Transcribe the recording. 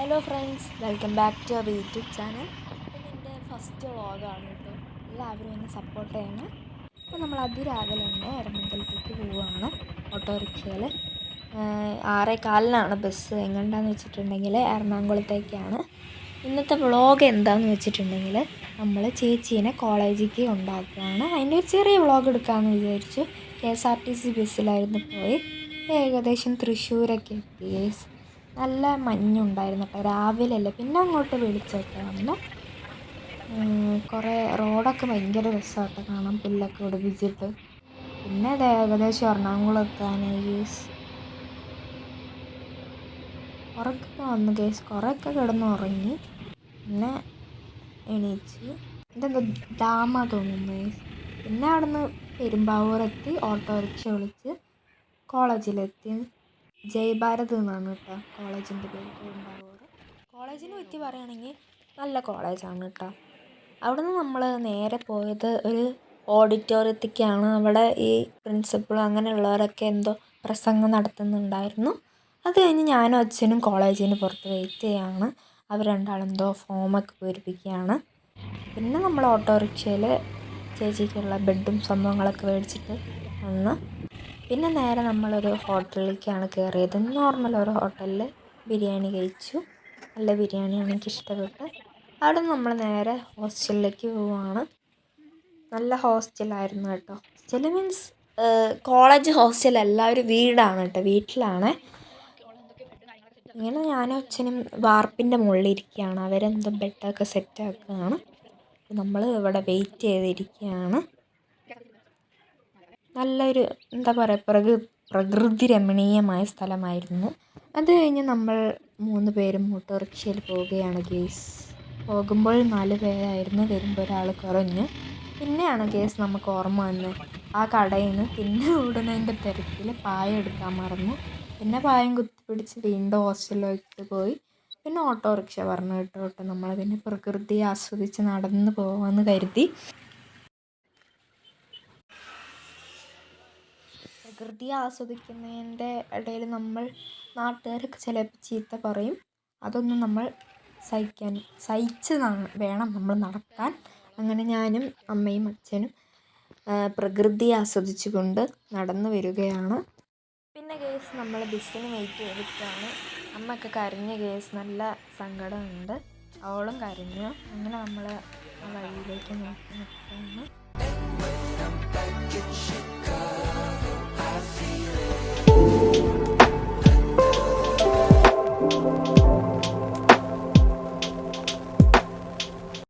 Hello friends, welcome back to our YouTube channel. അപ്പം എൻ്റെ first വ്ളോഗാണ് കേട്ടോ. എല്ലാവരും എന്നെ സപ്പോർട്ട് ചെയ്യണം. അപ്പോൾ നമ്മൾ അതിരാവിലെ തന്നെ എരമംഗലത്തേക്ക് പോവുകയാണ് ഓട്ടോറിക്ഷയിൽ. 6:15 ബസ്. എങ്ങോട്ടാന്ന് വെച്ചിട്ടുണ്ടെങ്കിൽ എറണാകുളത്തേക്കാണ്. ഇന്നത്തെ വ്ളോഗ് എന്താണെന്ന് വെച്ചിട്ടുണ്ടെങ്കിൽ നമ്മൾ ചേച്ചീനെ കോളേജിലേക്ക് ഉണ്ടാക്കുകയാണ്. അതിൻ്റെ ഒരു ചെറിയ വ്ളോഗ് എടുക്കാമെന്ന് വിചാരിച്ചു. KSRTC ബസ്സിലായിരുന്നു പോയി. ഏകദേശം തൃശ്ശൂരൊക്കെ എത്തി. നല്ല മഞ്ഞുണ്ടായിരുന്നു കേട്ടോ, രാവിലെ അല്ലേ. പിന്നെ അങ്ങോട്ട് വെളിച്ചമൊക്കെ വന്നു. കുറേ റോഡൊക്കെ ഭയങ്കര രസമായിട്ട് കാണാം, പുല്ലൊക്കെ പിടിപ്പിച്ചിട്ട്. പിന്നെ അത് ഏകദേശം എറണാകുളം എത്താനായി കേസ്. ഉറക്കൊക്കെ വന്നു കേസ്, കുറേയൊക്കെ കിടന്ന് ഉറങ്ങി. പിന്നെ എണീച്ച് ഇതെന്താ ഡാമാ തോന്നുന്നു കേസ്. പിന്നെ അവിടെ നിന്ന് പെരുമ്പാവൂരെത്തി, ഓട്ടോറിക്ഷ വിളിച്ച് കോളേജിലെത്തി. ജയഭാരത് എന്നാണ് കേട്ടോ കോളേജിൻ്റെ പേര്, പെരുമ്പാവൂർ. കോളേജിനെ പറ്റി പറയുകയാണെങ്കിൽ നല്ല കോളേജാണ് കേട്ടോ. അവിടെ നിന്ന് നമ്മൾ നേരെ പോയത് ഒരു ഓഡിറ്റോറിയത്തേക്കാണ്. അവിടെ ഈ പ്രിൻസിപ്പളും അങ്ങനെയുള്ളവരൊക്കെ എന്തോ പ്രസംഗം നടത്തുന്നുണ്ടായിരുന്നു. അത് കഴിഞ്ഞ് ഞാനും അച്ഛനും കോളേജിന് പുറത്ത് വെയിറ്റ് ചെയ്യുകയാണ്. അവർ രണ്ടാളെന്തോ ഫോമൊക്കെ പൂരിപ്പിക്കുകയാണ്. പിന്നെ നമ്മൾ ഓട്ടോറിക്ഷയിൽ ചേച്ചിക്കുള്ള ബെഡും സംഭവങ്ങളൊക്കെ മേടിച്ചിട്ട് വന്ന് പിന്നെ നേരെ നമ്മളൊരു ഹോട്ടലിലേക്കാണ് കയറിയത്. നോർമൽ ഒരു ഹോട്ടലിൽ ബിരിയാണി കഴിച്ചു. നല്ല ബിരിയാണിയാണ്, എനിക്കിഷ്ടപ്പെട്ട്. അവിടെ നിന്ന് നമ്മൾ നേരെ ഹോസ്റ്റലിലേക്ക് പോവുകയാണ്. നല്ല ഹോസ്റ്റലായിരുന്നു കേട്ടോ. ഹോസ്റ്റൽ മീൻസ് കോളേജ് ഹോസ്റ്റലല്ല, ഒരു വീടാണ് കേട്ടോ, വീട്ടിലാണ്. ഇങ്ങനെ ഞാനും അച്ഛനും വാർപ്പിൻ്റെ മുകളിലിരിക്കുകയാണ്. അവരെന്തോ ബെഡൊക്കെ സെറ്റാക്കുകയാണ്. നമ്മൾ ഇവിടെ വെയിറ്റ് ചെയ്തിരിക്കുകയാണ്. നല്ലൊരു എന്താ പറയുക, പ്രകൃതി രമണീയമായ സ്ഥലമായിരുന്നു. അത് കഴിഞ്ഞ് നമ്മൾ 3 പേരും ഓട്ടോറിക്ഷയിൽ പോവുകയാണ് ഗേസ്. പോകുമ്പോൾ 4 പേരായിരുന്നു, വരുമ്പോൾ ഒരാൾ കുറഞ്ഞു. പിന്നെയാണ് ഗേസ് നമുക്ക് ഓർമ്മ വന്നത് ആ കടയിൽ നിന്ന് പിന്നെ ഓടുന്നതിൻ്റെ തിരക്കിൽ പായ എടുക്കാൻ മറന്നു. പിന്നെ പായം കുത്തിപ്പിടിച്ച് വീണ്ടും ഹോസ്റ്റലിലേക്ക് പോയി. പിന്നെ ഓട്ടോറിക്ഷ പറഞ്ഞു കേട്ടോ. നമ്മൾ പിന്നെ പ്രകൃതിയെ ആസ്വദിച്ച് നടന്ന് പോകാമെന്ന് കരുതി. പ്രകൃതിയെ ആസ്വദിക്കുന്നതിൻ്റെ ഇടയിൽ നാട്ടുകാരൊക്കെ ചിലപ്പോൾ ചീത്ത പറയും. അതൊന്നും നമ്മൾ സഹിച്ച് വേണം നമ്മൾ നടക്കാൻ. അങ്ങനെ ഞാനും അമ്മയും അച്ഛനും പ്രകൃതിയെ ആസ്വദിച്ചു കൊണ്ട് നടന്നു വരികയാണ്. പിന്നെ കേസ് നമ്മൾ ബസ്സിന് വെയിറ്റ് ചെയ്തിട്ടാണ്. അമ്മയൊക്കെ കരഞ്ഞ കേസ്, നല്ല സങ്കടമുണ്ട്. അവളും കരഞ്ഞു. അങ്ങനെ നമ്മൾ ആ വഴിയിലേക്ക് നോക്കി നിൽക്കുകയാണ്.